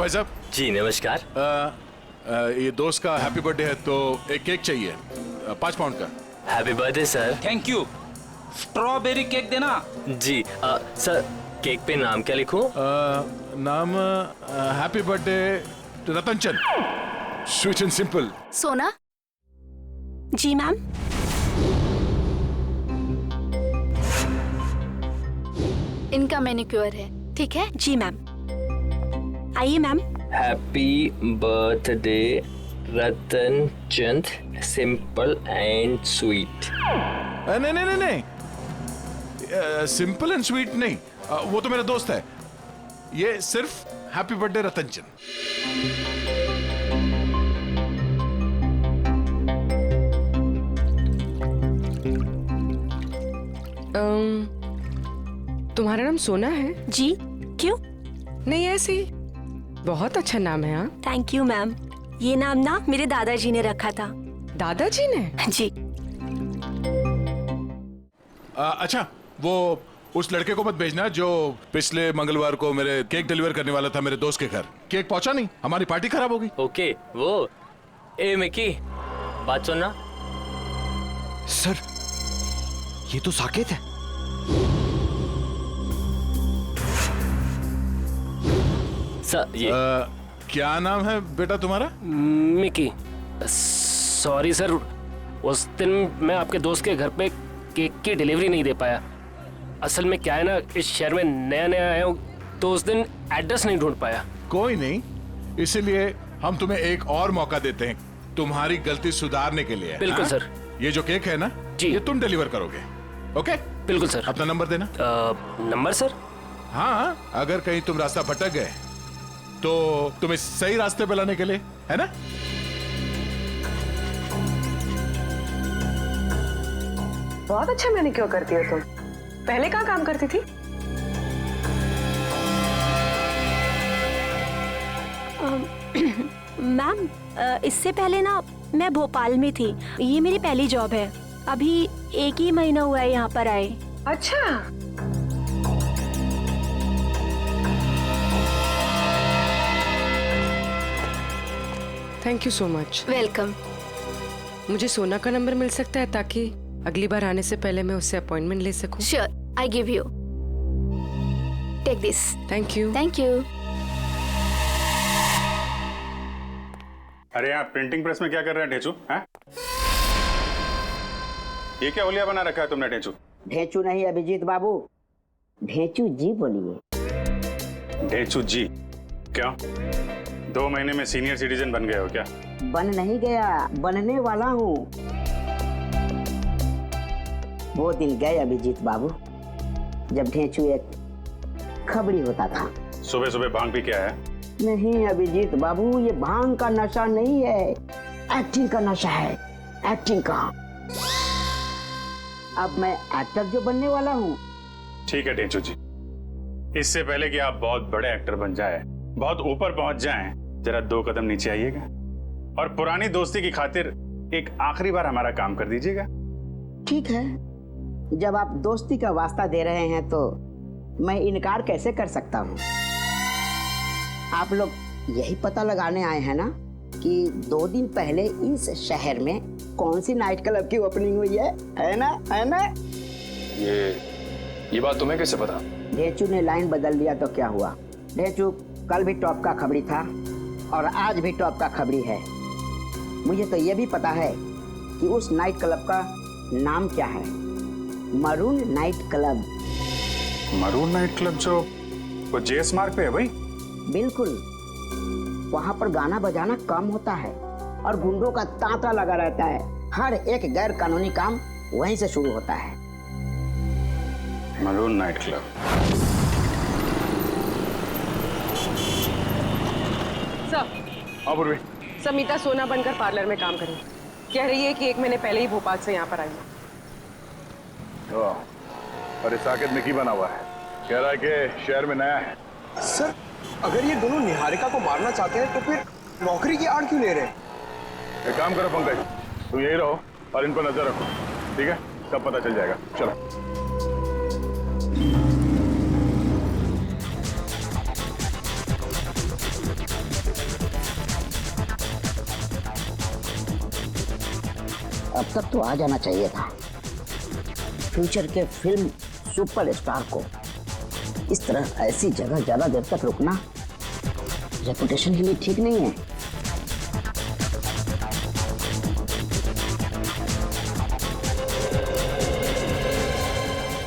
भाई साहब जी नमस्कार। ये दोस्त का हैप्पी बर्थडे है तो एक केक चाहिए 5 पाउंड का। Happy birthday sir. Thank you. Strawberry cake देना। जी सर केक पे नाम क्या लिखूं? नाम happy birthday Ratan Chand, sweet and simple. सोना। जी मैम। इनका मैनिक्योर है, ठीक है? जी मैम। आइए ma'am. Happy birthday Ratan Chand, simple and sweet. नहीं नहीं नहीं नहीं, सिंपल एंड स्वीट नहीं, वो तो मेरा दोस्त है। ये सिर्फ हैप्पी बर्थडे रतन चंद। तुम्हारा नाम सोना है? जी। क्यों? नहीं ऐसे ही, बहुत अच्छा नाम है। हाँ थैंक यू मैम। ये नाम ना मेरे दादाजी ने रखा था। दादाजी ने? जी। अच्छा, वो उस लड़के को मत भेजना जो पिछले मंगलवार को मेरे केक डिलीवर करने वाला था मेरे दोस्त के घर। केक पहुंचा नहीं, हमारी पार्टी खराब हो गई। ओके वो ए मिकी बात सुनना। सर ये तो साकेत है। सर ये क्या नाम है बेटा तुम्हारा? मिकी। सॉरी सर, उस दिन मैं आपके दोस्त के घर पे केक की डिलीवरी नहीं दे पाया। असल में क्या है ना, इस शहर में नया नया आया हूँ तो उस दिन एड्रेस नहीं ढूंढ पाया। कोई नहीं, इसीलिए हम तुम्हें एक और मौका देते हैं तुम्हारी गलती सुधारने के लिए। बिल्कुल हाँ? सर। ये जो केक है ना, जी। ये तुम डिलीवर करोगे। ओके? बिल्कुल सर। अपना नंबर देना। Number sir? हाँ, अगर कहीं तुम रास्ता भटक गए तो तुम्हें सही रास्ते पे लाने के लिए, है ना? बहुत अच्छा मैनिक्योर करती हो तुम। पहले कहाँ काम करती थी? मैम इससे पहले ना मैं भोपाल में थी। ये मेरी पहली जॉब है। अभी 1 ही महीना हुआ है यहाँ पर आए। अच्छा। Thank you so much. Welcome. मुझे सोना का नंबर मिल सकता है ताकि अगली बार आने से पहले मैं उससे अपॉइंटमेंट ले सकूं? Sure, I give you. Take this. Thank you. Thank you. अरे यहाँ प्रिंटिंग प्रेस में क्या कर रहे हैं ढेंचू? हैं? ये क्या होलिया बना रखा है तुमने ढेंचू? ढेंचू नहीं अभिजीत बाबू, ढेंचू जी बोलिए। ढेंचू जी? क्या 2 महीने में सीनियर सिटीजन बन गए हो क्या? बन नहीं गया, बनने वाला हूँ। वो दिन गए अभिजीत बाबू जब ढेंचू एक खबड़ी होता था। सुबह सुबह भांग भी क्या है? नहीं अभिजीत बाबू, ये भांग का नशा नहीं है, एक्टिंग का नशा है, एक्टिंग का। अब मैं एक्टर जो बनने वाला हूँ। ठीक है ढेंचू जी, इससे पहले कि आप बहुत बड़े एक्टर बन जाए, बहुत ऊपर पहुंच जाएं, जरा 2 कदम नीचे आइएगा और पुरानी दोस्ती की खातिर एक आखिरी बार हमारा काम कर दीजिएगा। ठीक है, जब आप दोस्ती का वास्ता दे रहे हैं तो मैं इनकार कैसे कर सकता हूँ। आप लोग यही पता लगाने आए हैं ना कि 2 दिन पहले इस शहर में कौन सी नाइट क्लब की ओपनिंग हुई है ना? है ना? ये बात तुम्हें कैसे पता? ढेंचू ने लाइन बदल दिया तो क्या हुआ? ढेंचू कल भी टॉप का खबरी था और आज भी टॉप का खबरी है। मुझे तो ये भी पता है कि उस नाइट क्लब का नाम क्या है, maroon night club. Maroon night club जो वो जेएस मार्ग पे है भाई? बिल्कुल, वहाँ पर गाना बजाना कम होता है और गुंडों का तांता लगा रहता है। हर एक गैर कानूनी काम वहीं से शुरू होता है। Maroon night club. Sir, Samita सोना बनकर पार्लर में काम करी। कह रही है कि 1 महीने पहले ही भोपाल से यहाँ पर आई है। और इस साकेत में की बना हुआ है, कह रहा है कि शहर में नया है। सर अगर ये दोनों निहारिका को मारना चाहते हैं तो फिर नौकरी की आड़ क्यों ले रहे हैं? एक काम करो पंकज, तुम यही रहो और इन पर नजर रखो, ठीक है? सब पता चल जाएगा। चलो। अब तक तो आ जाना चाहिए था। फ्यूचर के फिल्म सुपरस्टार को इस तरह ऐसी जगह ज्यादा देर तक रुकना रेपुटेशन के लिए ठीक नहीं है।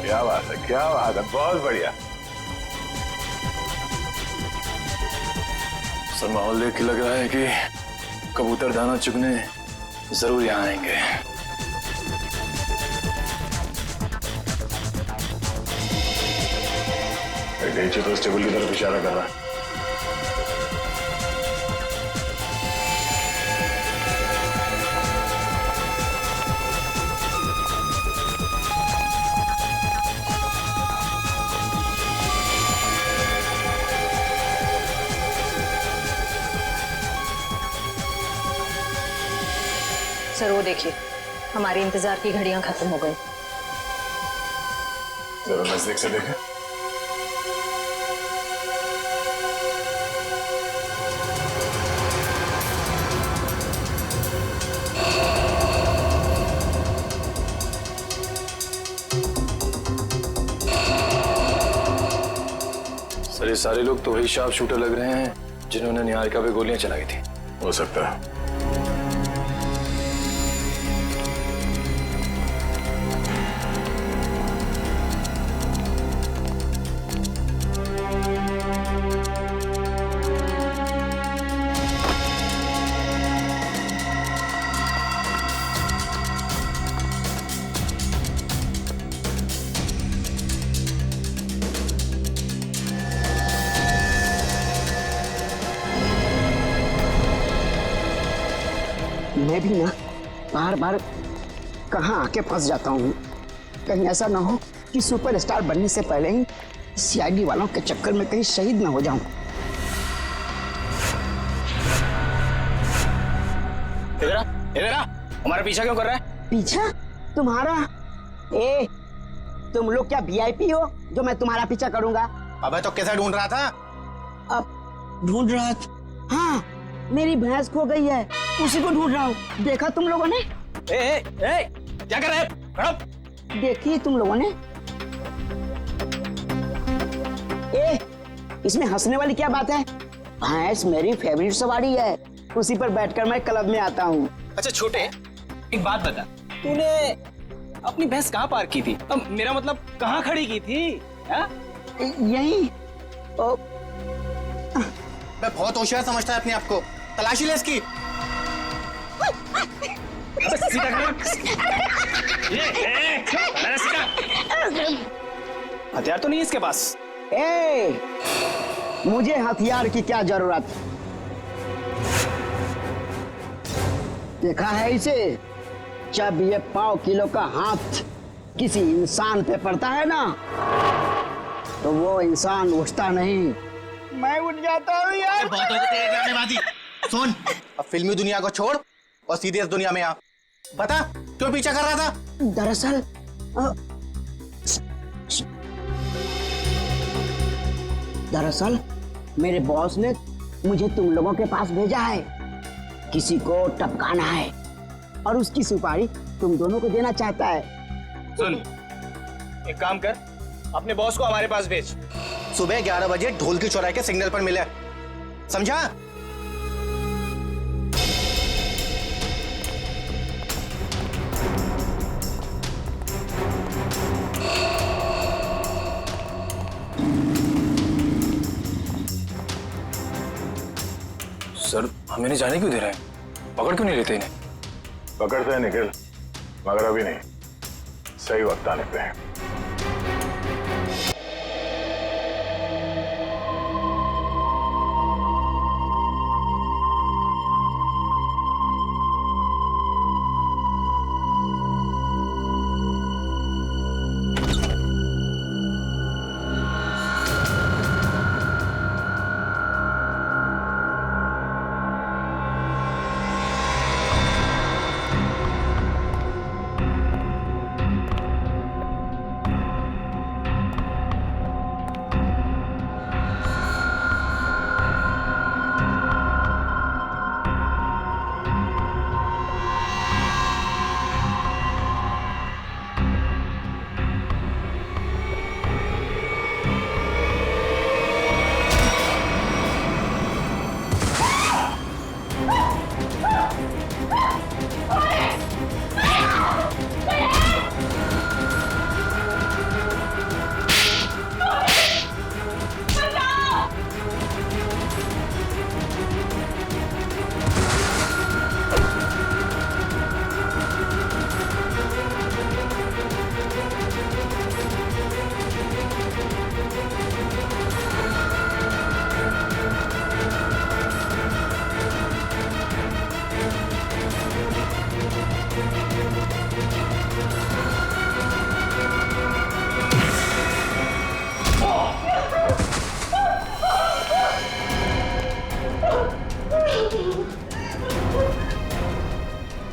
क्या बात है, क्या बात है, बहुत बढ़िया। सर माहौल देख के लग रहा है कि कबूतर दाना चुगने जरूर यहाँ आएंगे। नीचे तो इस टेबल की तरफ इशारा कर रहा है। सर वो देखिए, हमारे इंतजार की घड़ियां खत्म हो गई। जरा नजदीक से देखें। सर ये सारे लोग तो वही शार्प शूटर लग रहे हैं जिन्होंने निहारिका पे गोलियां चलाई थी। हो सकता है। मैं भी ना बार बार कहाँ आके फंस जाता हूँ। कहीं ऐसा ना हो कि सुपरस्टार बनने से पहले ही सीआईडी वालों के चक्कर में कहीं शहीद ना हो जाऊं। इधर आ, हमारा पीछा क्यों कर रहा है? पीछा तुम्हारा? ए, तुम लोग क्या वीआईपी हो जो मैं तुम्हारा पीछा करूंगा? अबे तो कैसे ढूंढ रहा था? अब ढूंढ रहा था? हाँ, मेरी भैंस खो गई है, उसी को ढूंढ रहा हूँ। देखा तुम लोगों ने? क्या कर रहे हैं? देखी तुम लोगों ने? ए, इसमें हंसने वाली क्या बात है? भैंस मेरी फेवरेट सवारी है, उसी पर बैठकर मैं क्लब में आता हूँ। अच्छा छोटे, एक बात बता, तूने अपनी भैंस कहाँ पार्क की थी? अब मेरा मतलब कहाँ खड़ी की थी? यही। मैं बहुत होशियार समझता है अपने आप को। तलाशी ले इसकी। हथियार तो नहीं है इसके पास। ए, मुझे हथियार की क्या जरूरत? देखा है इसे? जब ये 5 किलो का हाथ किसी इंसान पे पड़ता है ना, तो वो इंसान उठता नहीं, मैं उठ जाता हूँ यार। बहुत हो गए तेरे ड्रामेबाजी। सुन, अब फिल्मी दुनिया को छोड़ और सीरियस दुनिया में आ। बता, क्यों पीछा कर रहा था? दरअसल मेरे बॉस ने मुझे तुम लोगों के पास भेजा है। किसी को टपकाना है और उसकी सुपारी तुम दोनों को देना चाहता है। सुन, एक काम कर, अपने बॉस को हमारे पास भेज। सुबह 11 बजे ढोल की चौराहे के सिग्नल पर मिले, समझा? सर हमें नहीं जाने क्यों दे रहे हैं? पकड़ क्यों नहीं लेते इन्हें? पकड़ते हैं निखिल, मगर अभी नहीं, सही वक्त आने पे है।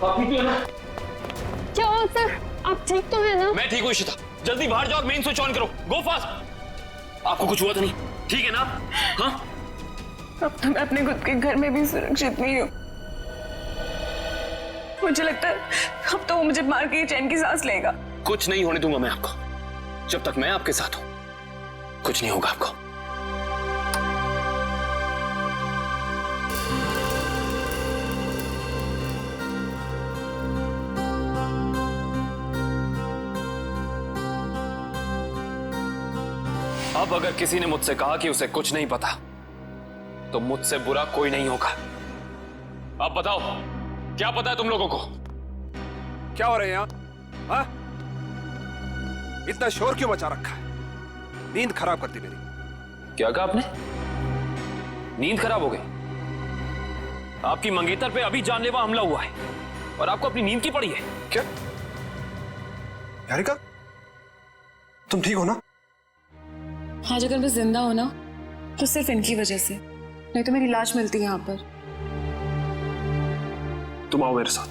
क्या हुआ सर? आप ठीक तो है ना? मैं ठीक हूँ इशिता, जल्दी बाहर जाओ और मेन स्विच ऑन करो, गो फास्ट। आपको कुछ हुआ तो नहीं, ठीक है ना? हाँ, अब तो मैं अपने खुद के घर में भी सुरक्षित नहीं हूँ। मुझे लगता है अब तो वो मुझे मार के चैन की सांस लेगा। कुछ नहीं होने दूंगा मैं आपको, जब तक मैं आपके साथ हूं कुछ नहीं होगा आपको। अब अगर किसी ने मुझसे कहा कि उसे कुछ नहीं पता, तो मुझसे बुरा कोई नहीं होगा। अब बताओ, क्या पता है तुम लोगों को? क्या हो रहा है यहाँ? हाँ? इतना शोर क्यों मचा रखा है? नींद खराब करती मेरी। क्या कहा आपने? नींद खराब हो गई? आपकी मंगेतर पे अभी जानलेवा हमला हुआ है और आपको अपनी नींद की पड़ी है क्या? निहारिका, तुम ठीक हो ना? आज अगर मैं जिंदा हो ना तो सिर्फ इनकी वजह से, नहीं तो मेरी लाश मिलती है यहाँ पर। तुम आओ मेरे साथ।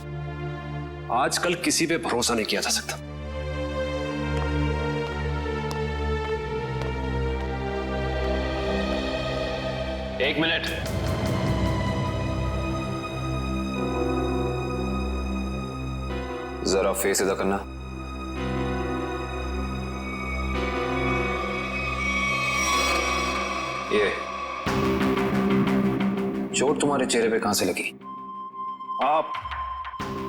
आजकल किसी पे भरोसा नहीं किया जा सकता। एक मिनट। जरा फेस सीधा करना। ये चोट तुम्हारे चेहरे पे कहां से लगी? आप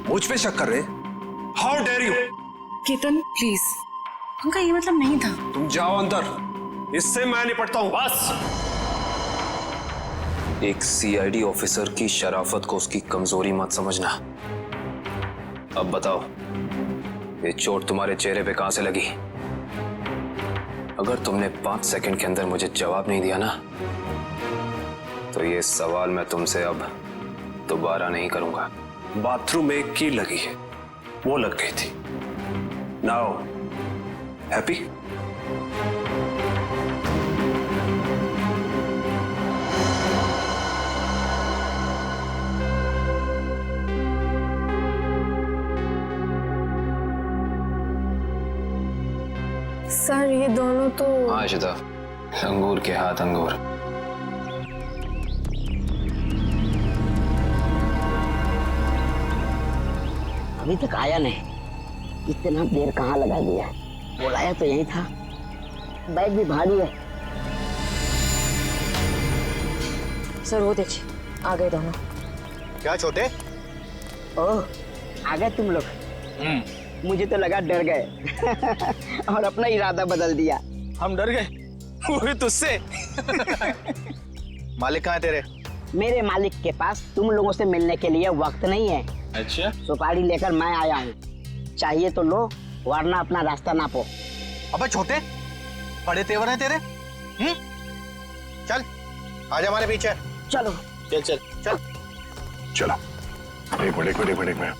मुझ पे शक कर रहे? How dare you! Ketan please, उनका ये मतलब नहीं था। तुम जाओ अंदर, इससे मैं निपटता हूं। बस! एक सीआईडी ऑफिसर की शराफत को उसकी कमजोरी मत समझना। अब बताओ, ये चोट तुम्हारे चेहरे पे कहां से लगी? अगर तुमने 5 सेकंड के अंदर मुझे जवाब नहीं दिया ना, तो ये सवाल मैं तुमसे अब दोबारा नहीं करूंगा। बाथरूम में एक कील लगी है, वो लग गई थी। Now happy? सर ये दोनों तो... हाँ इशिता, अंगूर के हाथ अंगूर। अभी तक आया नहीं, इतना देर कहाँ लगा दिया? बुलाया तो यही था, बैग भी भारी है। सर वो देखिए, आ गए दोनों। क्या छोटे? ओह, आ गए तुम लोग। मुझे तो लगा डर गए और अपना इरादा बदल दिया। हम डर गए? वो भी तुझसे? मालिक कहाँ है तेरे? मेरे मालिक के पास तुम लोगों से मिलने के लिए वक्त नहीं है। अच्छा, सुपारी लेकर मैं आया हूँ, चाहिए तो लो, वरना अपना रास्ता नापो। अबे छोटे, बड़े तेवर हैं तेरे। चल आजा हमारे पीछे। चलो चल चल चल चलो। बड़े में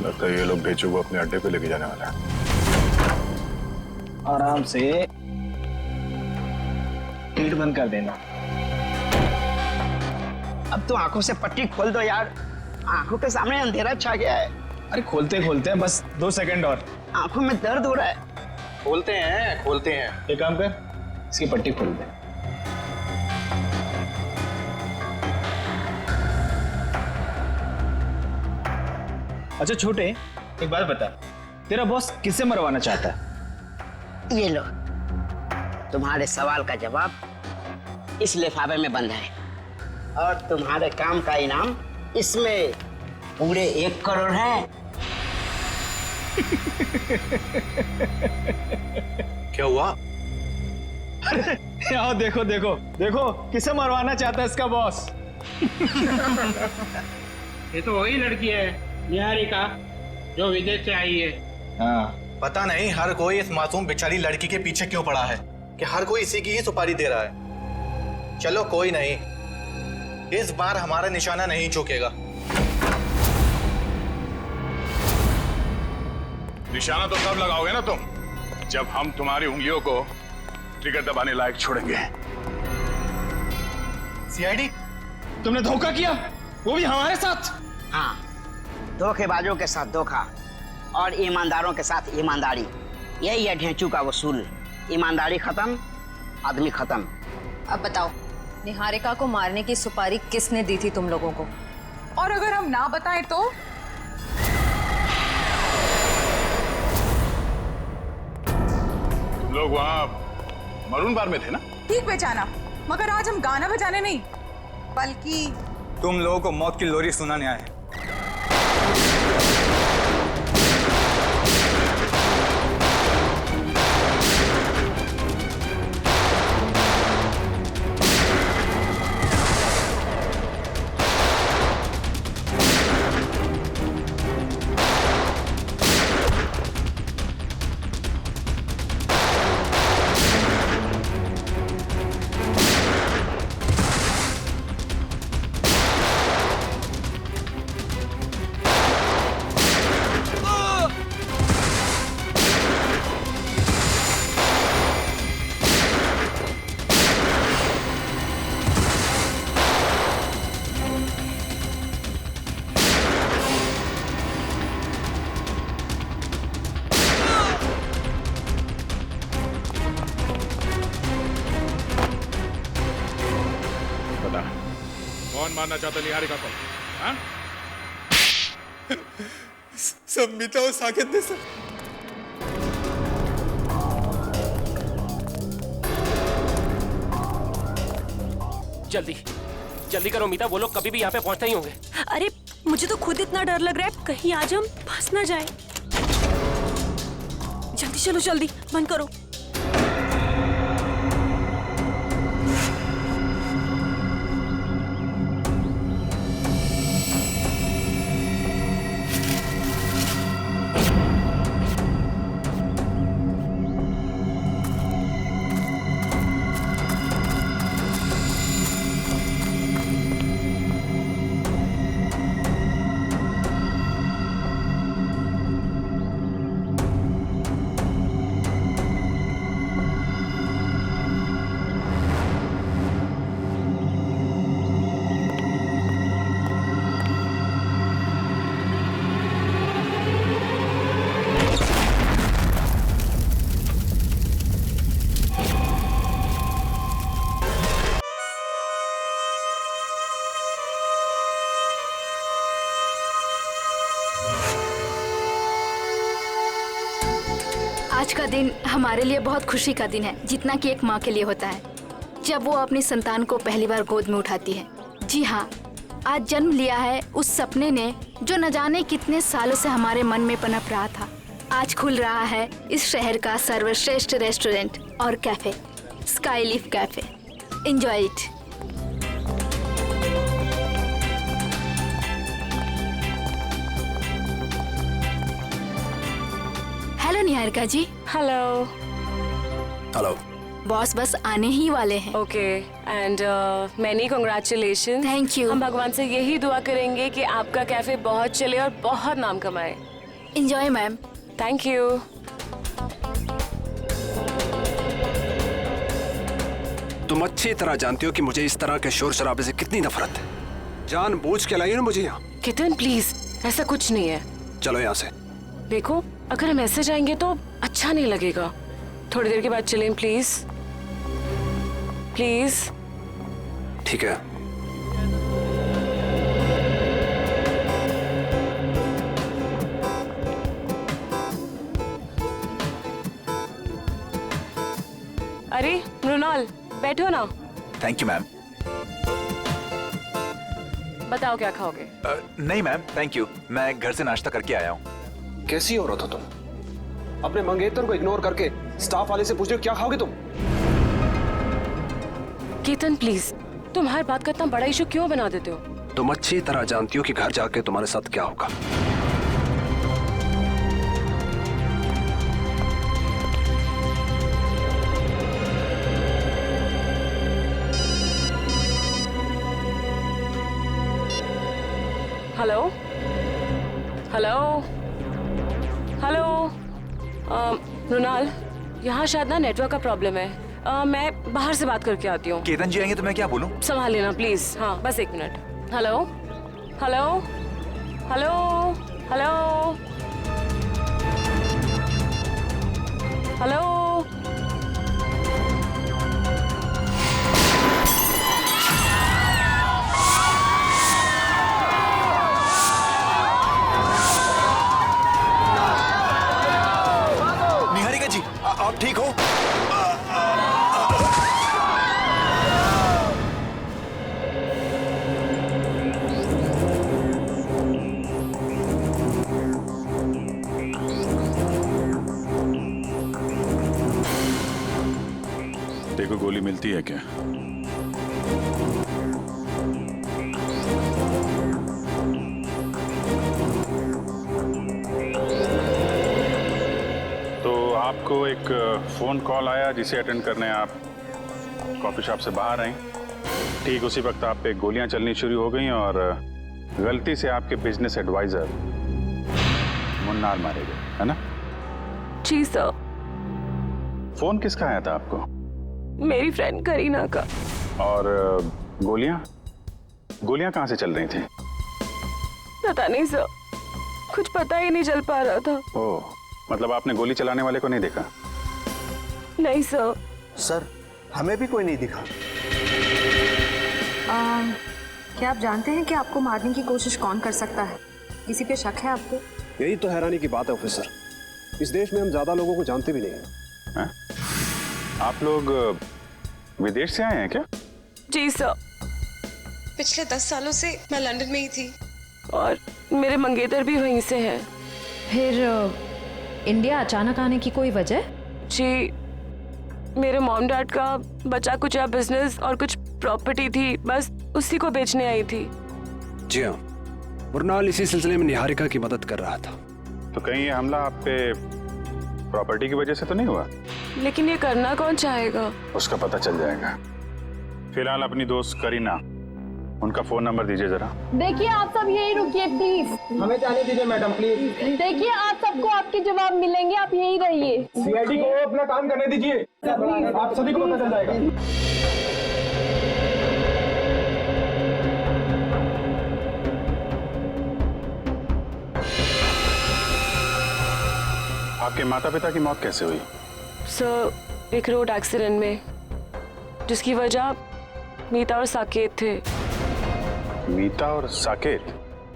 लगता है ये लोग बेचू को अपने अड्डे पे लेके जाने वाला है। आराम से पीठ बंद कर देना। अब तो आंखों से पट्टी खोल दो यार, आंखों के सामने अंधेरा छा गया है। अरे खोलते हैं, बस 2 सेकंड और। आंखों में दर्द हो रहा है। खोलते हैं। एक काम कर, इसकी पट्टी खोल दे। अच्छा छोटे, एक बात बता, तेरा बॉस किसे मरवाना चाहता है? ये लो, तुम्हारे सवाल का जवाब इस लिफाफे में बंद है, और तुम्हारे काम का इनाम इसमें पूरे 1 करोड़ है। क्या हुआ? आओ देखो किसे मरवाना चाहता है इसका बॉस। ये तो वही लड़की है, निहारिका, जो विदेश से आई है। हाँ, पता नहीं हर कोई इस मासूम बेचारी लड़की के पीछे क्यों पड़ा है, कि हर कोई इसी की ही सुपारी दे रहा है। चलो कोई नहीं, इस बार हमारा निशाना नहीं चूकेगा। निशाना तो तब लगाओगे ना तुम, जब हम तुम्हारी उंगलियों को ट्रिगर दबाने लायक छोड़ेंगे। सीआईडी, तुमने धोखा किया, वो भी हमारे साथ। हाँ, धोखेबाजों के साथ धोखा और ईमानदारों के साथ ईमानदारी, यही है ढेंचू का वसूल। ईमानदारी खत्म, आदमी खत्म। अब बताओ, निहारिका को मारने की सुपारी किसने दी थी तुम लोगों को? और अगर हम ना बताएं तो? तुम लोग वहाँ मरून बार में थे ना? ठीक पहचाना, मगर आज हम गाना बजाने नहीं बल्कि तुम लोगों को मौत की लोरी सुनाने आए हैं। कौन मारना चाहता निहारिका को? हाँ? संमिता और साकेत ने सर। जल्दी जल्दी करो मीता, वो लोग कभी भी यहाँ पे पहुंचते ही होंगे। अरे मुझे तो खुद इतना डर लग रहा है, कहीं आज हम फंस ना जाए। जल्दी चलो, जल्दी बंद करो। आज का दिन हमारे लिए बहुत खुशी का दिन है, जितना कि एक माँ के लिए होता है जब वो अपनी संतान को पहली बार गोद में उठाती है। जी हाँ, आज जन्म लिया है उस सपने ने जो न जाने कितने सालों से हमारे मन में पनप रहा था। आज खुल रहा है इस शहर का सर्वश्रेष्ठ रेस्टोरेंट और cafe, sky leaf cafe. Enjoy it. Hello Niharika ji. Hello. Hello. Boss बस आने ही वाले हैं। Okay, and many congratulation. Thank you. हम भगवान से यही दुआ करेंगे कि आपका कैफे बहुत चले और बहुत नाम कमाए। Enjoy ma'am. Thank you. तुम अच्छी तरह जानती हो कि मुझे इस तरह के शोर शराबे से कितनी नफरत है। जानबूझ के लाई हो ना मुझे यहाँ। कितन प्लीज, ऐसा कुछ नहीं है। चलो यहाँ से। देखो, अगर हम ऐसे जाएंगे तो अच्छा नहीं लगेगा। थोड़ी देर के बाद चलें प्लीज। प्लीज। ठीक है। अरे मृणाल, बैठो ना। Thank you ma'am. बताओ क्या खाओगे? नहीं मैम, थैंक यू, मैं घर से नाश्ता करके आया हूँ। कैसी औरत हो तुम? अपने मंगेतर को इग्नोर करके स्टाफ वाले से पूछ रहे हो क्या खाओगे तुम? केतन प्लीज, तुम हर बात का इतना बड़ा इशू क्यों बना देते हो? तुम अच्छी तरह जानती हो कि घर जाके तुम्हारे साथ क्या होगा। Hello hello hello. मृणाल, यहाँ शायद ना नेटवर्क का प्रॉब्लम है। मैं बाहर से बात करके आती हूँ। केतन जी आएंगे तो मैं क्या बोलूँ? संभाल लेना प्लीज। हाँ, बस एक minute. Hello hello hello hello hello. Niharika ji, आप ठीक हो? देखो गोली मिलती है क्या? तो आपको एक फोन कॉल आया जिसे अटेंड करने आप कॉफी शॉप से बाहर आई। ठीक उसी वक्त आप पे गोलियां चलनी शुरू हो गई और गलती से आपके बिजनेस एडवाइजर मुन्नार मारे गए, है ना? जी सर। फोन किसका आया था आपको? मेरी फ्रेंड करीना का। और गोलियां कहाँ से चल रही थी? पता नहीं सर, कुछ पता ही नहीं चल पा रहा था। ओह, मतलब आपने गोली चलाने वाले को नहीं देखा? नहीं सर। सर, हमें भी कोई नहीं दिखा। क्या आप जानते हैं कि आपको मारने की कोशिश कौन कर सकता है? किसी पे शक है आपको? यही तो हैरानी की बात है ऑफिसर, इस देश में हम ज्यादा लोगों को जानते भी नहीं हैं। आप लोग विदेश से आए हैं क्या? जी सर। पिछले 10 सालों से मैं लंदन में ही थी और मेरे मंगेतर भी वहीं से हैं। फिर इंडिया अचानक आने की कोई वजह? जी, मेरे मॉम डैड का बचा कुचा बिजनेस और कुछ प्रॉपर्टी थी, बस उसी को बेचने आई थी। जी हाँ, मुरनाल इसी सिलसिले में निहारिका की मदद कर रहा था। तो कहीं ये हमला आप पे प्रॉपर्टी की वजह से तो नहीं हुआ? लेकिन ये करना कौन चाहेगा? उसका पता चल जाएगा। फिलहाल अपनी दोस्त करीना, उनका फोन नंबर दीजिए जरा। देखिए आप सब यही रुकिए प्लीज। हमें जाने दीजिए मैडम प्लीज। देखिए आप सबको आपके जवाब मिलेंगे, आप यही रहिए। सीआईडी को अपना काम करने दीजिए, आप सभी को पता चल जाएगा। आपके माता पिता की मौत कैसे हुई? सर, एक रोड एक्सीडेंट में, जिसकी वजह मीता और साकेत थे। मीता और साकेत?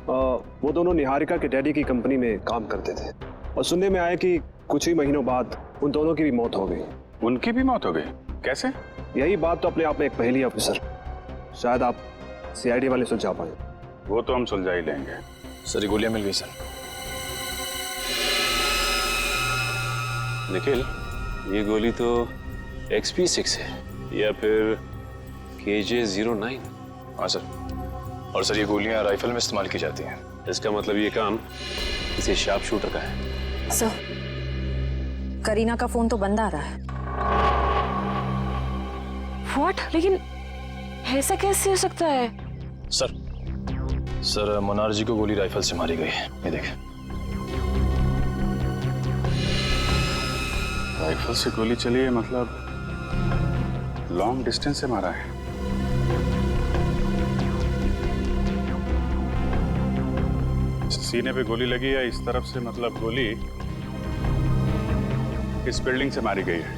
वो दोनों निहारिका के डैडी की कंपनी में काम करते थे और सुनने में आया कि कुछ ही महीनों बाद उन दोनों की भी मौत हो गई। उनकी भी मौत हो गई? कैसे? यही बात तो अपने आप में एक पहेली है ऑफिसर, शायद आप सीआईडी वाले सुलझा पाए। वो तो हम सुलझा ही लेंगे। सर, ये गोलियां मिल गई सर। निखिल, ये गोली तो XP6 है या फिर KJ09। हाँ सर, और सर ये गोलियां राइफल में इस्तेमाल की जाती हैं। इसका मतलब ये काम किसी शार्प शूटर का है। सर, करीना का फोन तो बंद आ रहा है। व्हाट? लेकिन ऐसा कैसे हो सकता है? सर मुनार जी को गोली राइफल से मारी गई। ये देखें। राइफल से गोली चली है, मतलब लॉन्ग डिस्टेंस से मारा है। सीने पे गोली लगी है इस तरफ से, मतलब गोली इस बिल्डिंग से मारी गई है।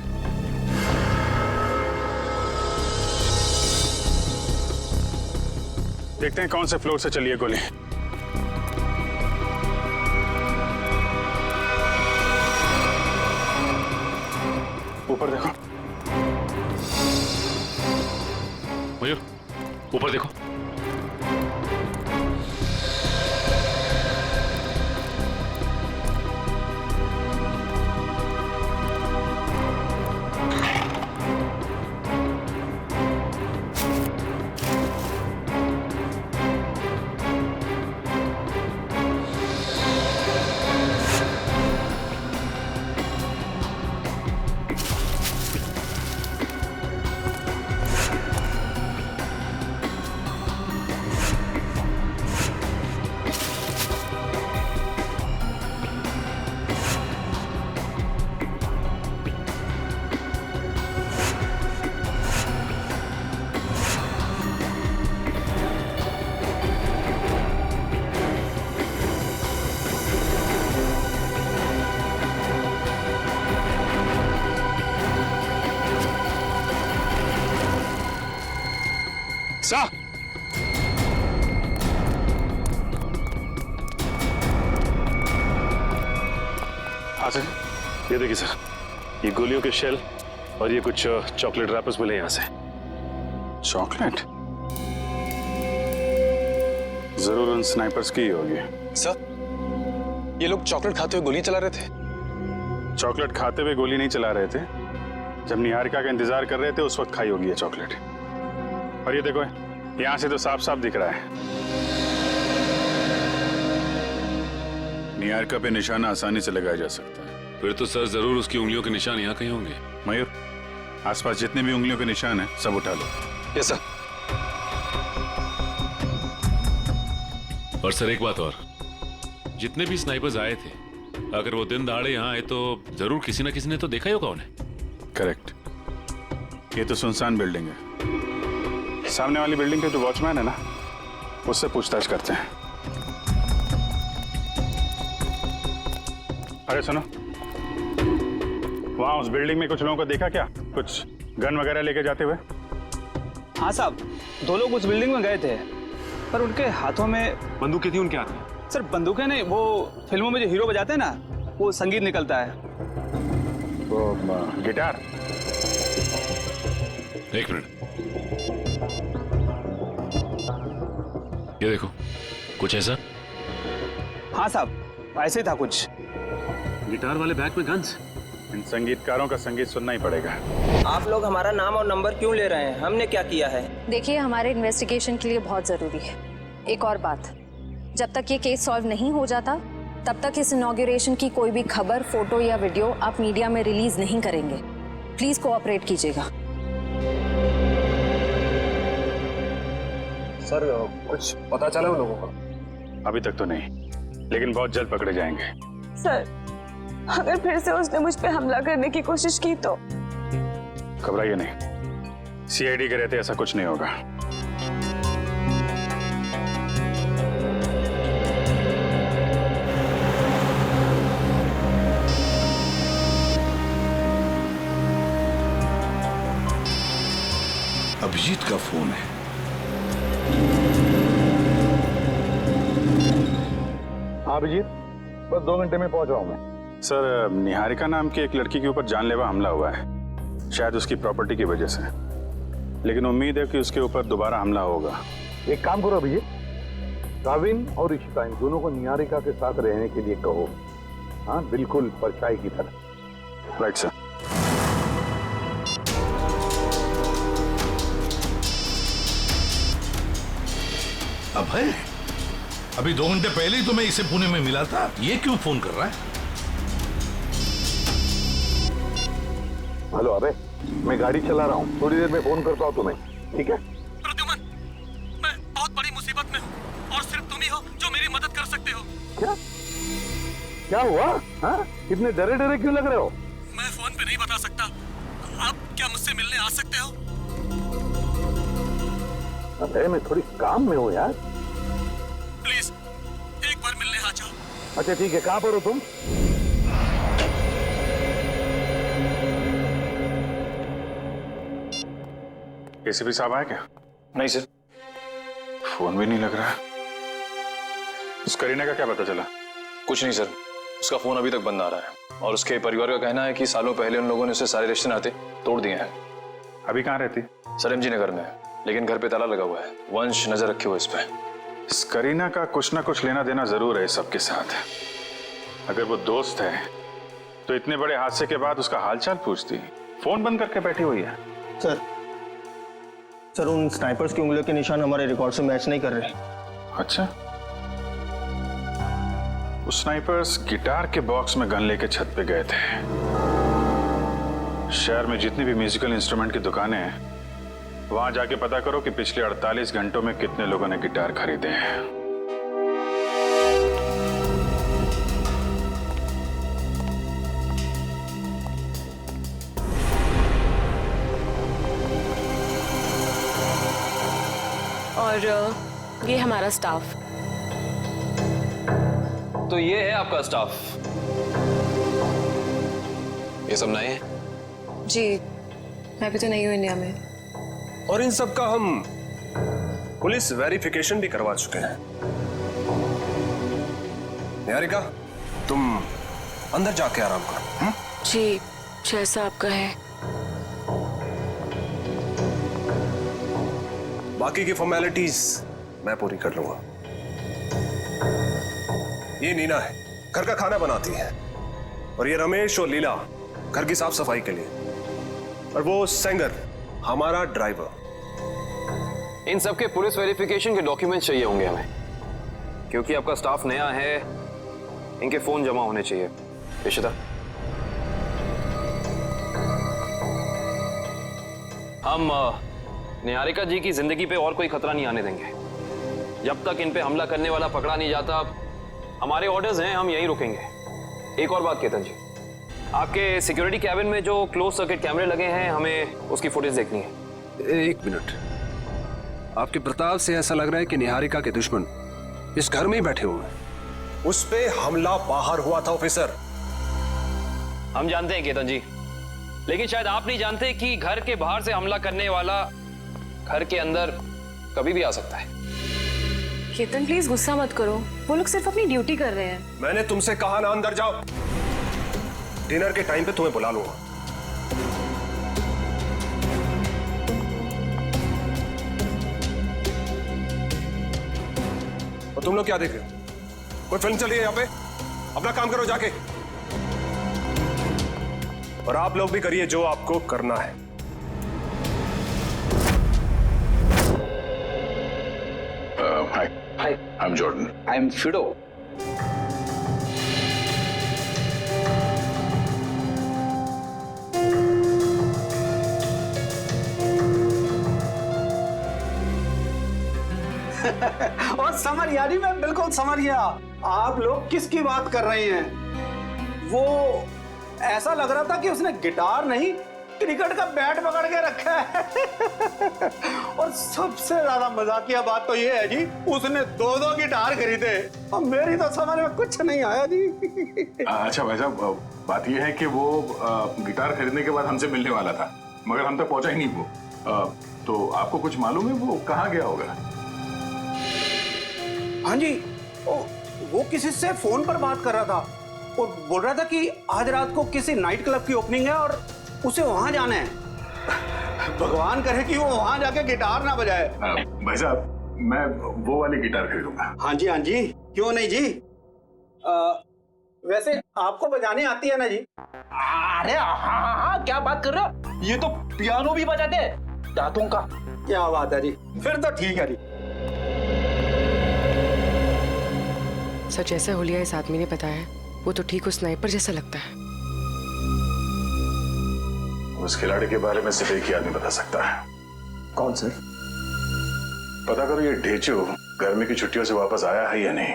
देखते हैं कौन से फ्लोर से चली है गोली। ऊपर देखो मयूर, ऊपर देखो। सा हाँ सर, ये देखिए सर, ये गोलियों के शेल और ये कुछ चॉकलेट रैपर्स मिले यहाँ से। चॉकलेट? जरूर उन स्नाइपर्स की ही होगी। सर, ये लोग चॉकलेट खाते हुए गोली चला रहे थे। चॉकलेट खाते हुए गोली नहीं चला रहे थे, जब निहारिका का इंतजार कर रहे थे उस वक्त खाई होगी ये चॉकलेट। और ये देखो, यहाँ से तो साफ साफ दिख रहा है। निहारिका पे निशाना आसानी से लगाया जा सकता है। फिर तो सर जरूर उसकी उंगलियों के निशान यहाँ कहीं होंगे। मयूर, आसपास जितने भी उंगलियों के निशान हैं सब उठा लो। Yes sir. और सर एक बात और, जितने भी स्नाइपर्स आए थे, अगर वो दिन दहाड़े यहाँ आए तो जरूर किसी न किसी ने तो देखा ही होगा उन्हें। करेक्ट। ये तो सुनसान बिल्डिंग है। सामने वाली बिल्डिंग के जो वॉचमैन है ना, उससे पूछताछ करते हैं। अरे सुनो, वहां उस बिल्डिंग में कुछ लोगों को देखा क्या, कुछ गन वगैरह लेके जाते हुए? हाँ साहब, 2 लोग उस बिल्डिंग में गए थे, पर उनके हाथों में बंदूकें थी। उनके हाथ में सर बंदूकें नहीं, वो फिल्मों में जो हीरो बजाते हैं ना, वो संगीत निकलता है। वो गिटार? एक मिनट, ये देखो, कुछ ऐसा। हाँ साहब, ऐसे था कुछ। गिटार वाले बैग में गन्स। इन संगीतकारों का संगीत सुनना ही पड़ेगा। आप लोग हमारा नाम और नंबर क्यों ले रहे हैं? हमने क्या किया है? देखिए, हमारे इन्वेस्टिगेशन के लिए बहुत ज़रूरी है। एक और बात, जब तक ये केस सॉल्व नहीं हो जाता तब तक इस इनॉग्रेशन की कोई भी खबर, फोटो या वीडियो आप मीडिया में रिलीज नहीं करेंगे। प्लीज कोऑपरेट कीजिएगा। सर, कुछ पता चला उन लोगों का? अभी तक तो नहीं, लेकिन बहुत जल्द पकड़े जाएंगे। सर, अगर फिर से उसने मुझ पे हमला करने की कोशिश की तो? घबराइए नहीं, सीआईडी के रहते ऐसा कुछ नहीं होगा। अभिजीत का फोन है। हाँ अभिजीत, बस 2 घंटे में पहुंच रहा हूं मैं। सर, निहारिका नाम की एक लड़की के ऊपर जानलेवा हमला हुआ है, शायद उसकी प्रॉपर्टी की वजह से, लेकिन उम्मीद है कि उसके ऊपर दोबारा हमला होगा। एक काम करो अभिजीत, काविन और इशिता इन दोनों को निहारिका के साथ रहने के लिए कहो। हाँ, बिल्कुल परछाई की तरह। Right sir. अभय, अभी 2 घंटे पहले ही तो मैं इसे पुणे में मिला था, ये क्यों फोन कर रहा है? हेलो अबे, मैं गाड़ी चला रहा हूँ, थोड़ी देर में फोन करता हूँ तुम्हें, ठीक है? प्रद्युमन, मैं बहुत बड़ी मुसीबत में हूँ और सिर्फ तुम ही हो जो मेरी मदद कर सकते हो। क्या? क्या हुआ? हाँ? इतने डरे डरे क्यों लग रहे हो? मैं फोन पे नहीं बता सकता। आप क्या मुझसे मिलने आ सकते हो? अबे, मैं थोड़ी काम में हूँ यार। प्लीज एक बार मिलने आ जाओ। अच्छा ठीक है, कहाँ पर हो तुम? एसीपी साहब आए क्या? नहीं सर। फोन भी नहीं लग रहा। उस करीना का क्या पता चला? कुछ नहीं सर, उसका फोन अभी तक बंद आ रहा है और उसके परिवार का कहना है कि सालों पहले उन लोगों ने उसे सारे रिश्ते नाते तोड़ दिए हैं। अभी कहाँ रहती? सर MG नगर में, लेकिन घर पे ताला लगा हुआ है। वंश नजर रखे हुए इस पे। इस करीना का कुछ ना कुछ लेना देना जरूर है सबके साथ। अगर वो दोस्त है तो इतने बड़े हादसे के बाद उसका हालचाल पूछती, फोन बंद करके बैठी हुई है। सर, उन स्नाइपर्स की उंगलियों के निशान हमारे रिकॉर्ड से मैच नहीं कर रहे। अच्छा, वो स्नाइपर्स गिटार के बॉक्स में गन लेके छत पे गए थे। शहर में जितनी भी म्यूजिकल इंस्ट्रूमेंट की दुकानें हैं, वहां जाके पता करो कि पिछले 48 घंटों में कितने लोगों ने गिटार खरीदे हैं। और ये हमारा स्टाफ। तो ये है आपका स्टाफ? ये सब नए हैं? जी, मैं भी तो नहीं हूँ इंडिया में। और इन सब का हम पुलिस वेरिफिकेशन भी करवा चुके हैं। निहारिका, तुम अंदर जाके आराम करो। जी, जैसा आपका है। बाकी की फॉर्मेलिटीज मैं पूरी कर लूंगा। ये नीना है, घर का खाना बनाती है, और ये रमेश और लीला घर की साफ सफाई के लिए, और वो सेंगर हमारा ड्राइवर। इन सबके पुलिस वेरिफिकेशन के डॉक्यूमेंट्स चाहिए होंगे हमें, क्योंकि आपका स्टाफ नया है। इनके फोन जमा होने चाहिए। इशिता, हम निहारिका जी की जिंदगी पे और कोई खतरा नहीं आने देंगे। जब तक इन पे हमला करने वाला पकड़ा नहीं जाता, हमारे ऑर्डर्स हैं, हम यहीं रुकेंगे। एक और बात केतन जी, आपके सिक्योरिटी कैबिन में जो क्लोज सर्किट कैमरे लगे हैं, हमें उसकी फुटेज देखनी है। एक मिनट, आपके प्रताप से ऐसा लग रहा है कि निहारिका के दुश्मन इस घर में ही बैठे हुए हैं। उस पे हमला बाहर हुआ था ऑफिसर। हम जानते हैं केतन जी, लेकिन शायद आप नहीं जानते कि घर के बाहर से हमला करने वाला घर के अंदर कभी भी आ सकता है। केतन प्लीज गुस्सा मत करो, वो लोग सिर्फ अपनी ड्यूटी कर रहे हैं। मैंने तुमसे कहा ना अंदर जाओ। डिनर के टाइम पे तुम्हें बुला लूंगा। और तुम लोग क्या देख रहे हो? कोई फिल्म चल रही है यहाँ पे? अपना काम करो जाके। और आप लोग भी करिए जो आपको करना है। Hi, I'm Jordan. I'm Fido. और समर यानी मैं बिल्कुल समझ गया आप लोग किसकी बात कर रहे हैं। वो ऐसा लग रहा था कि उसने गिटार नहीं, क्रिकेट का बैट पकड़ के रखा है। और सबसे ज्यादा मजाकिया बात तो ये है जी, उसने 2-2 गिटार खरीदे और मेरी तो समझ में कुछ नहीं आया जी। अच्छा भाई साहब, बात ये है कि वो गिटार खरीदने के बाद हमसे मिलने वाला था, मगर हम तक पहुंचा ही नहीं वो। तो आपको कुछ मालूम है वो कहाँ गया होगा? हाँ जी, वो किसी से फोन पर बात कर रहा था और बोल रहा था कि आज रात को किसी नाइट क्लब की ओपनिंग है और उसे वहां जाना है। भगवान करे कि वो वहां जाके गिटार ना बजाए। भाई साहब, मैं वो वाली गिटार खरीदूंगा। हाँ जी, हाँ जी, क्यों नहीं जी। वैसे आपको बजाने आती है ना जी? अरे हाँ हाँ, क्या बात कर रहे हो, ये तो पियानो भी बजाते हैं दांतों का। क्या बात है जी, फिर तो ठीक है जी। सर, जैसा हुलिया इस आदमी ने बताया, वो तो ठीक उस स्नाइपर जैसा लगता है। उस खिलाड़ी के बारे में सिर्फ एक ही आदमी बता सकता है। कौन सर? पता करो ये ढेचू गर्मी की छुट्टियों से वापस आया है या नहीं।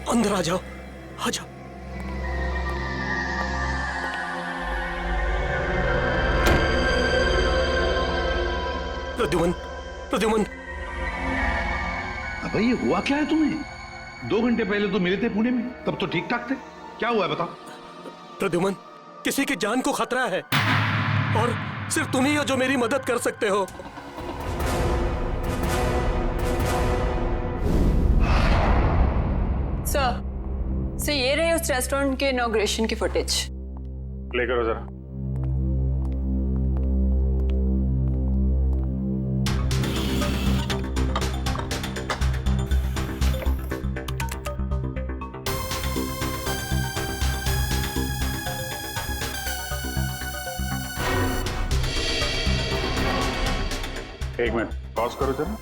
अंदर आ जाओ, आ जाओ। प्रद्युमन, प्रद्युमन। अबे ये हुआ क्या है तुम्हें? 2 घंटे पहले तो मिले थे पुणे में, तब तो ठीक ठाक थे। क्या हुआ है बताओ? प्रद्युमन, किसी की जान को खतरा है और सिर्फ तुम ही हो जो मेरी मदद कर सकते हो। सर, ये रहे उस रेस्टोरेंट के इनॉग्रेशन की फुटेज। प्ले करो जरा। एक मिनट पॉज करो जरा।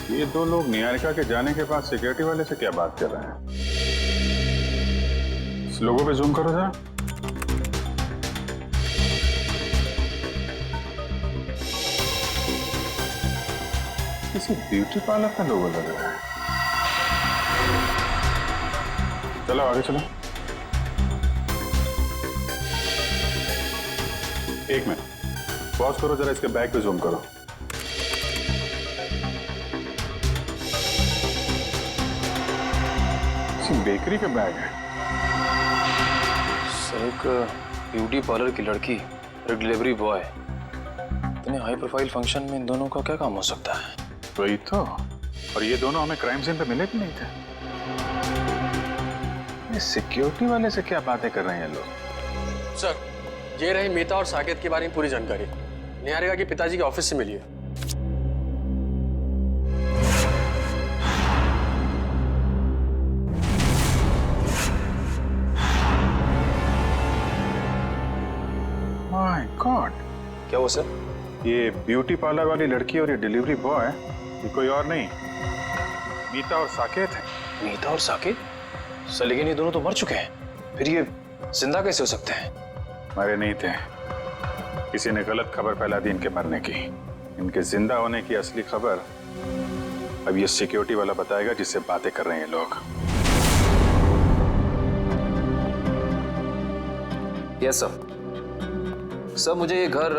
ये 2 लोग निहारिका के जाने के बाद सिक्योरिटी वाले से क्या बात कर रहे हैं? इस लोगों पे जूम करो जरा। किसी ब्यूटी पार्लर का लोगो लग रहा है। चलो आगे चलो। एक मिनट पॉज करो जरा, इसके बैग पे जूम करो। बेकरी का बैग है। सर एक ब्यूटी पार्लर की लड़की और एक डिलीवरी बॉय, इतने हाई प्रोफाइल फंक्शन में इन दोनों का क्या काम हो सकता है? वही तो। और ये दोनों हमें क्राइम सीन पे मिले भी नहीं थे। ये सिक्योरिटी वाले से क्या बातें कर रहे हैं लोग? सर, ये रही मीता और साकेत के बारे में पूरी जानकारी। निहारिका के पिताजी के ऑफिस से मिली है। माय गॉड, क्या वो सर? ये ब्यूटी पार्लर वाली लड़की और ये डिलीवरी बॉय, ये कोई और नहीं, मीता और साकेत है। मीता और साकेत? सर लेकिन ये दोनों तो मर चुके हैं, फिर ये जिंदा कैसे हो सकते हैं? मरे नहीं थे, किसी ने गलत खबर फैला दी इनके मरने की। इनके जिंदा होने की असली खबर अब ये सिक्योरिटी वाला बताएगा जिससे बातें कर रहे हैं लोग। Yes sir. सर मुझे ये घर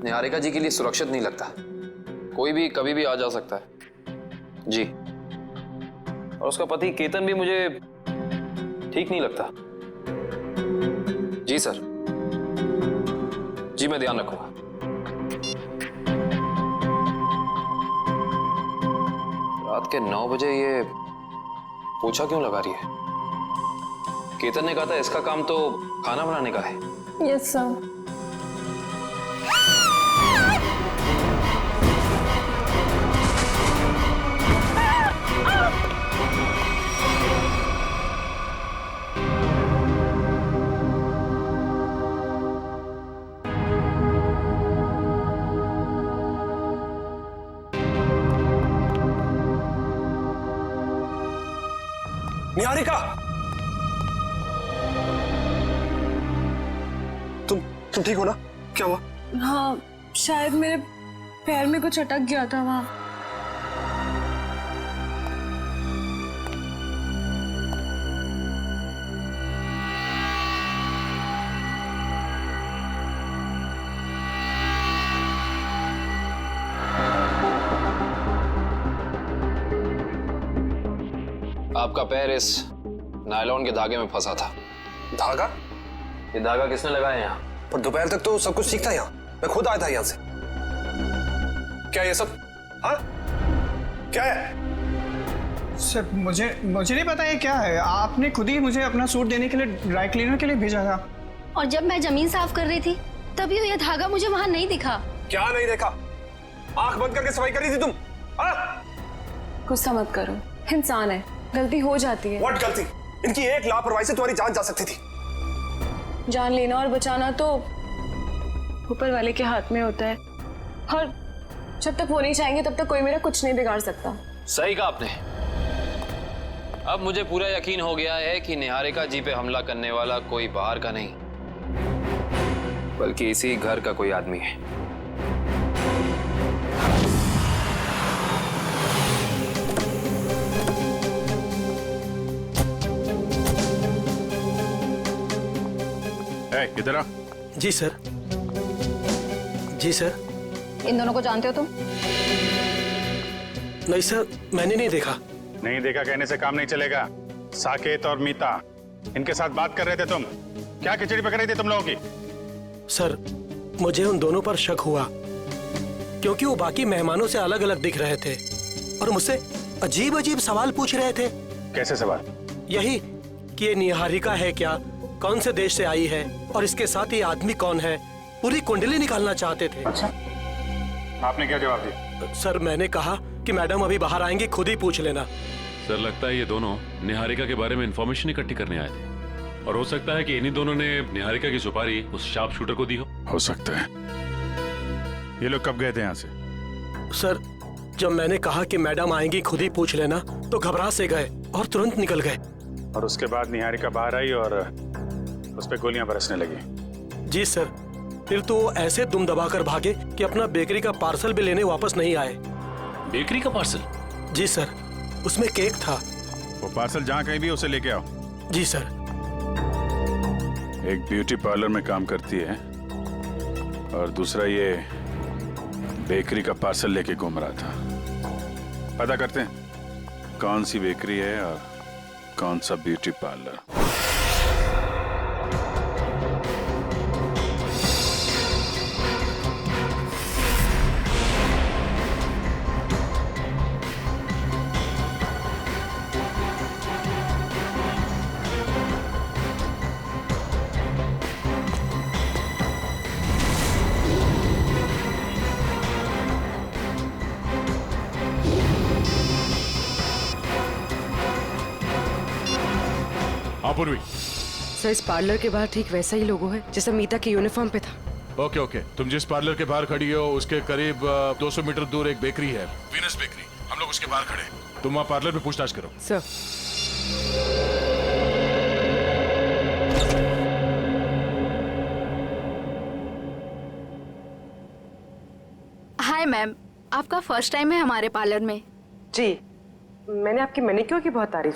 निहारिका जी के लिए सुरक्षित नहीं लगता। कोई भी कभी भी आ जा सकता है जी। और उसका पति केतन भी मुझे ठीक नहीं लगता। जी सर, जी मैं ध्यान रखूंगा। रात के 9 बजे ये पोछा क्यों लगा रही है? केतन ने कहा था इसका काम तो खाना बनाने का है। Yes sir. निहारिका, तुम ठीक हो ना? क्या हुआ? हाँ, शायद मेरे पैर में कुछ अटक गया था वहां। आपका पैर इस नायलॉन के धागे में फंसा था। धागा? ये धागा किसने लगाया यहाँ? पर दोपहर तक तो सब कुछ ठीक था यहाँ, मैं खुद आया था यहाँ से। क्या ये सब? हाँ? क्या है? सर मुझे नहीं पता ये क्या है। आपने खुद ही मुझे अपना सूट देने के लिए ड्राई क्लीनर के लिए भेजा था। और जब मैं जमीन साफ कर रही थी तभी ये धागा मुझे वहां नहीं दिखा। क्या नहीं देखा? आंख बंद करके सफाई कर रही थी तुम? गुस्सा मत करो, इंसान है, गलती हो जाती है। व्हाट गलती? इनकी एक लापरवाही से तुम्हारी जान जा सकती थी। जान लेना और बचाना तो ऊपर वाले के हाथ में होता है, और जब तक वो नहीं चाहेंगे तब तक कोई मेरा कुछ नहीं बिगाड़ सकता। सही कहा आपने। अब मुझे पूरा यकीन हो गया है कि निहारिका जी पे हमला करने वाला कोई बाहर का नहीं बल्कि इसी घर का कोई आदमी है। इधर आ। जी सर। जी सर। इन दोनों को जानते हो तुम? नहीं सर, मैंने नहीं देखा। नहीं देखा कहने से काम नहीं चलेगा। साकेत और मीता इनके साथ बात कर रहे थे तुम। क्या खिचड़ी पक रही थी तुम लोगों की? सर मुझे उन दोनों पर शक हुआ क्योंकि वो बाकी मेहमानों से अलग अलग दिख रहे थे और मुझसे अजीब अजीब सवाल पूछ रहे थे। कैसे सवाल? यही कि ये निहारिका है क्या, कौन से देश से आई है और इसके साथ ये आदमी कौन है, पूरी कुंडली निकालना चाहते थे। अच्छा, आपने क्या जवाब दिया? सर मैंने कहा कि मैडम अभी बाहर आएंगी, खुद ही पूछ लेना। सर लगता है ये दोनों निहारिका के बारे में इंफॉर्मेशन इकट्ठी करने आए थे और हो सकता है कि इन्हीं दोनों ने निहारिका की सुपारी उस शार्प शूटर को दी हो सकता है। ये लोग कब गए थे यहाँ से? सर जब मैंने कहा कि मैडम आएंगी, खुद ही पूछ लेना, तो घबरा से गए और तुरंत निकल गए। और उसके बाद निहारिका बाहर आई और उस पर गोलियां बरसने लगी। जी सर, फिर तो वो ऐसे दुम दबाकर भागे कि अपना बेकरी का पार्सल भी लेने वापस नहीं आए। बेकरी का पार्सल? जी सर, उसमें केक था। वो पार्सल जहाँ कहीं भी उसे लेके आओ। जी सर। एक ब्यूटी पार्लर में काम करती है और दूसरा ये बेकरी का पार्सल लेके घूम रहा था। पता करते हैं कौन सी बेकरी है और कौन सा ब्यूटी पार्लर। पूर्वी, सर इस पार्लर के बाहर ठीक वैसा ही लोगो है जैसा मीता के यूनिफॉर्म पे था। ओके ओके, तुम जिस पार्लर के बाहर खड़ी हो उसके करीब 200 मीटर दूर एक बेकरी है, वीनस बेकरी। हम लोग उसके बाहर खड़े हैं। तुम वहाँ पार्लर में पूछताछ करो। सर। हाय मैम, आपका फर्स्ट टाइम है हमारे पार्लर में? जी, मैंने आपकी मैनिक्योर की बहुत तारीफ